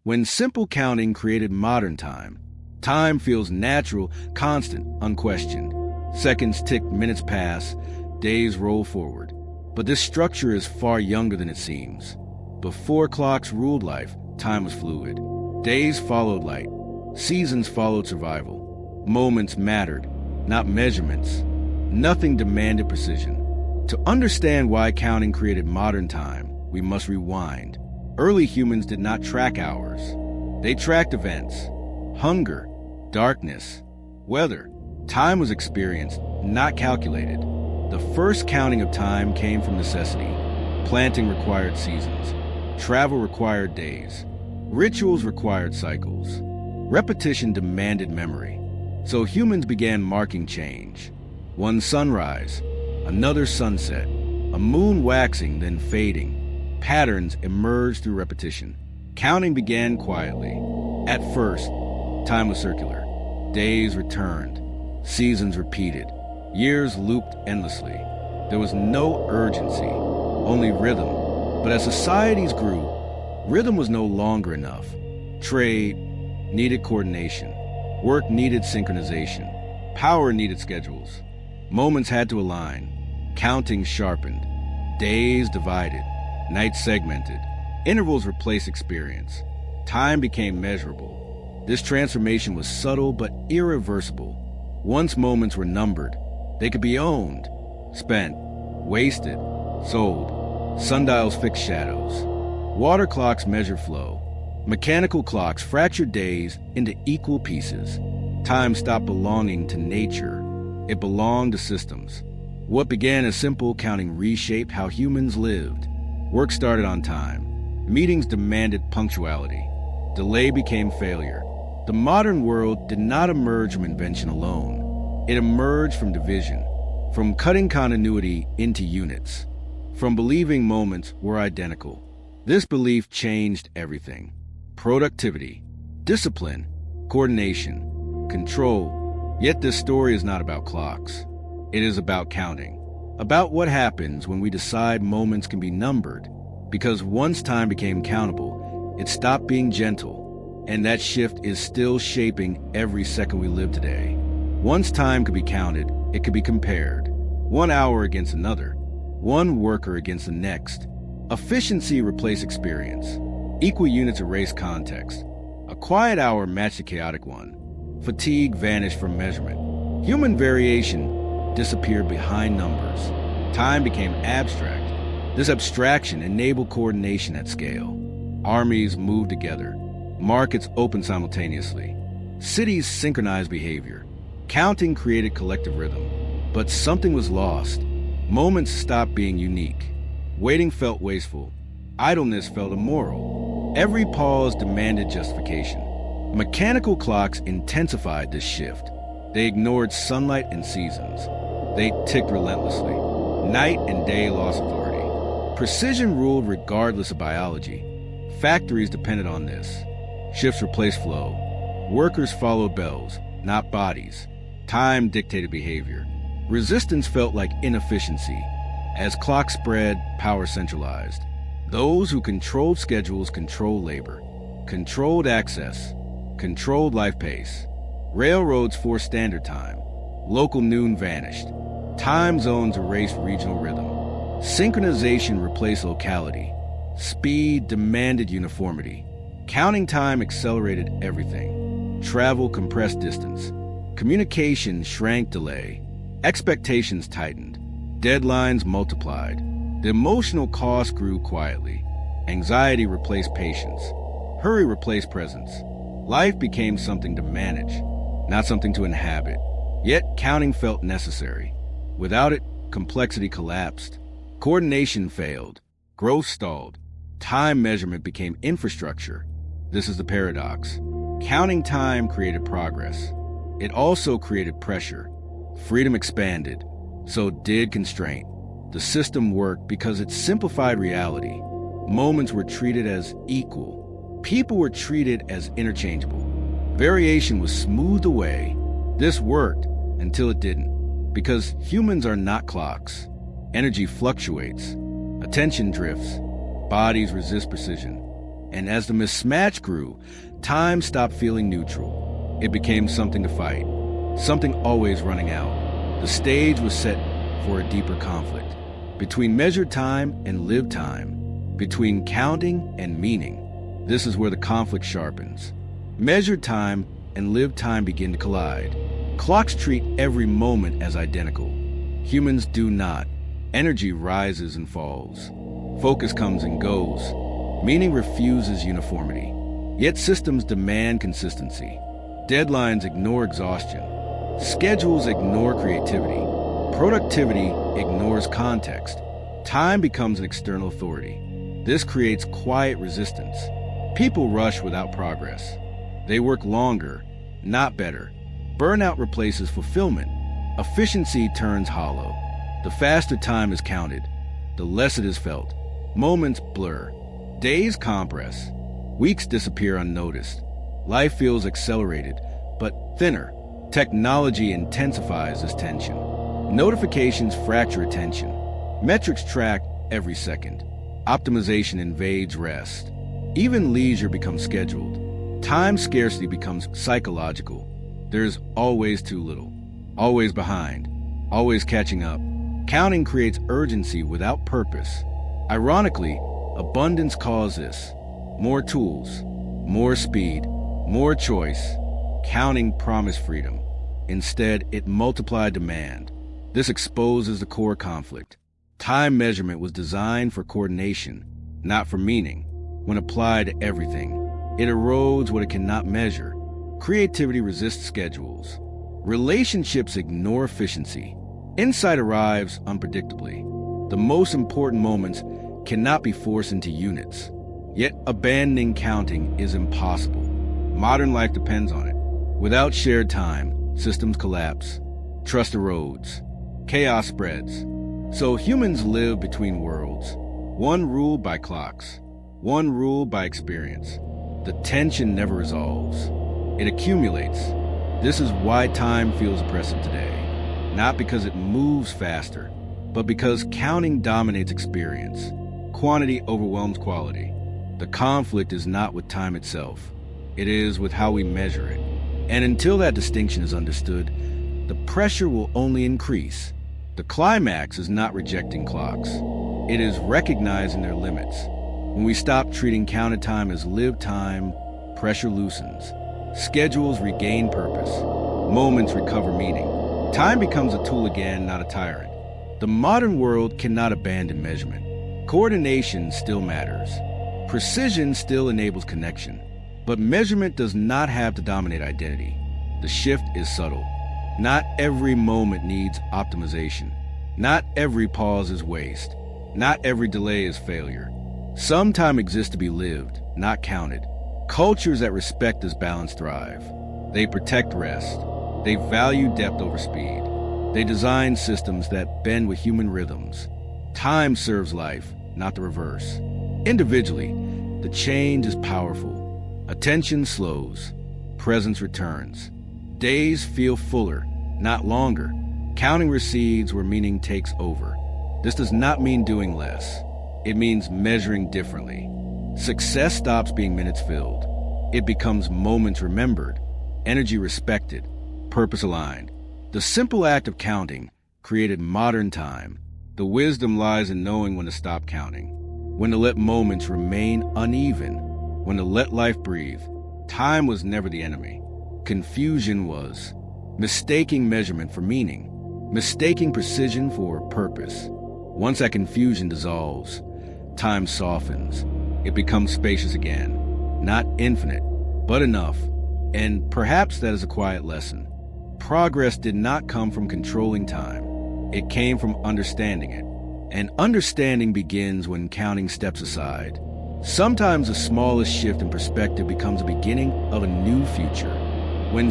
When simple counting created modern time, time feels natural, constant, unquestioned. Seconds tick, minutes pass, days roll forward. But this structure is far younger than it seems. Before clocks ruled life, time was fluid. Days followed light. Seasons followed survival. Moments mattered, not measurements. Nothing demanded precision. To understand why counting created modern time, we must rewind. Early humans did not track hours. They tracked events, hunger, darkness, weather. Time was experienced, not calculated. The first counting of time came from necessity. Planting required seasons. Travel required days. Rituals required cycles. Repetition demanded memory. So humans began marking change. One sunrise, another sunset, a moon waxing then fading. Patterns emerged through repetition. Counting began quietly. At first, time was circular. Days returned. Seasons repeated. Years looped endlessly. There was no urgency, only rhythm. But as societies grew, rhythm was no longer enough. Trade needed coordination. Work needed synchronization. Power needed schedules. Moments had to align. Counting sharpened. Days divided. Nights segmented. Intervals replaced experience. Time became measurable. This transformation was subtle but irreversible. Once moments were numbered, they could be owned, spent, wasted, sold. Sundials fixed shadows. Water clocks measured flow. Mechanical clocks fractured days into equal pieces. Time stopped belonging to nature. It belonged to systems. What began as simple counting reshaped how humans lived. Work started on time. Meetings demanded punctuality. Delay became failure. The modern world did not emerge from invention alone. It emerged from division, from cutting continuity into units, from believing moments were identical. This belief changed everything. Productivity, discipline, coordination, control. Yet this story is not about clocks. It is about counting, about what happens when we decide moments can be numbered. Because once time became countable, it stopped being gentle, and that shift is still shaping every second we live today. Once time could be counted, it could be compared. 1 hour against another, one worker against the next. Efficiency replaced experience. Equal units erased context. A quiet hour matched a chaotic one. Fatigue vanished from measurement. Human variation disappeared behind numbers. Time became abstract. This abstraction enabled coordination at scale. Armies moved together. Markets opened simultaneously. Cities synchronized behavior. Counting created collective rhythm. But something was lost. Moments stopped being unique. Waiting felt wasteful. Idleness felt immoral. Every pause demanded justification. Mechanical clocks intensified this shift. They ignored sunlight and seasons. They ticked relentlessly. Night and day lost authority. Precision ruled regardless of biology. Factories depended on this. Shifts replaced flow. Workers followed bells, not bodies. Time dictated behavior. Resistance felt like inefficiency. As clocks spread, power centralized. Those who controlled schedules controlled labor, controlled access, controlled life pace. Railroads forced standard time. Local noon vanished. Time zones erased regional rhythm. Synchronization replaced locality. Speed demanded uniformity. Counting time accelerated everything. Travel compressed distance. Communication shrank delay. Expectations tightened. Deadlines multiplied. The emotional cost grew quietly. Anxiety replaced patience. Hurry replaced presence. Life became something to manage, not something to inhabit. Yet counting felt necessary. Without it, complexity collapsed. Coordination failed. Growth stalled. Time measurement became infrastructure. This is the paradox. Counting time created progress. It also created pressure. Freedom expanded. So did constraint. The system worked because it simplified reality. Moments were treated as equal. People were treated as interchangeable. Variation was smoothed away. This worked until it didn't. Because humans are not clocks. Energy fluctuates. Attention drifts. Bodies resist precision. And as the mismatch grew, time stopped feeling neutral. It became something to fight, something always running out. The stage was set for a deeper conflict between measured time and lived time, between counting and meaning. This is where the conflict sharpens. Measured time and lived time begin to collide. Clocks treat every moment as identical. Humans do not. Energy rises and falls. Focus comes and goes. Meaning refuses uniformity. Yet systems demand consistency. Deadlines ignore exhaustion. Schedules ignore creativity. Productivity ignores context. Time becomes an external authority. This creates quiet resistance. People rush without progress. They work longer, not better. Burnout replaces fulfillment. Efficiency turns hollow. The faster time is counted, the less it is felt. Moments blur. Days compress. Weeks disappear unnoticed. Life feels accelerated, but thinner. Technology intensifies this tension. Notifications fracture attention. Metrics track every second. Optimization invades rest. Even leisure becomes scheduled. Time scarcity becomes psychological. There's always too little, always behind, always catching up. Counting creates urgency without purpose. Ironically, abundance caused this. More tools, more speed, more choice. Counting promised freedom. Instead, it multiplied demand. This exposes the core conflict. Time measurement was designed for coordination, not for meaning. When applied to everything, it erodes what it cannot measure. Creativity resists schedules. Relationships ignore efficiency. Insight arrives unpredictably. The most important moments cannot be forced into units. Yet abandoning counting is impossible. Modern life depends on it. Without shared time, systems collapse. Trust erodes. Chaos spreads. So humans live between worlds. One ruled by clocks. One ruled by experience. The tension never resolves. It accumulates. This is why time feels oppressive today. Not because it moves faster, but because counting dominates experience. Quantity overwhelms quality. The conflict is not with time itself. It is with how we measure it. And until that distinction is understood, the pressure will only increase. The climax is not rejecting clocks. It is recognizing their limits. When we stop treating counted time as lived time, pressure loosens. Schedules regain purpose. Moments recover meaning. Time becomes a tool again, not a tyrant. The modern world cannot abandon measurement. Coordination still matters. Precision still enables connection. But measurement does not have to dominate identity. The shift is subtle. Not every moment needs optimization. Not every pause is waste. Not every delay is failure. Some time exists to be lived, not counted. Cultures that respect this balance thrive. They protect rest. They value depth over speed. They design systems that bend with human rhythms. Time serves life, not the reverse. Individually, the change is powerful. Attention slows. Presence returns. Days feel fuller, not longer. Counting recedes where meaning takes over. This does not mean doing less. It means measuring differently. Success stops being minutes filled. It becomes moments remembered, energy respected, purpose aligned. The simple act of counting created modern time. The wisdom lies in knowing when to stop counting, when to let moments remain uneven, when to let life breathe. Time was never the enemy. Confusion was. Mistaking measurement for meaning, mistaking precision for purpose. Once that confusion dissolves, time softens. It becomes spacious again. Not infinite, but enough. And perhaps that is a quiet lesson. Progress did not come from controlling time. It came from understanding it. And understanding begins when counting steps aside. Sometimes the smallest shift in perspective becomes the beginning of a new future. When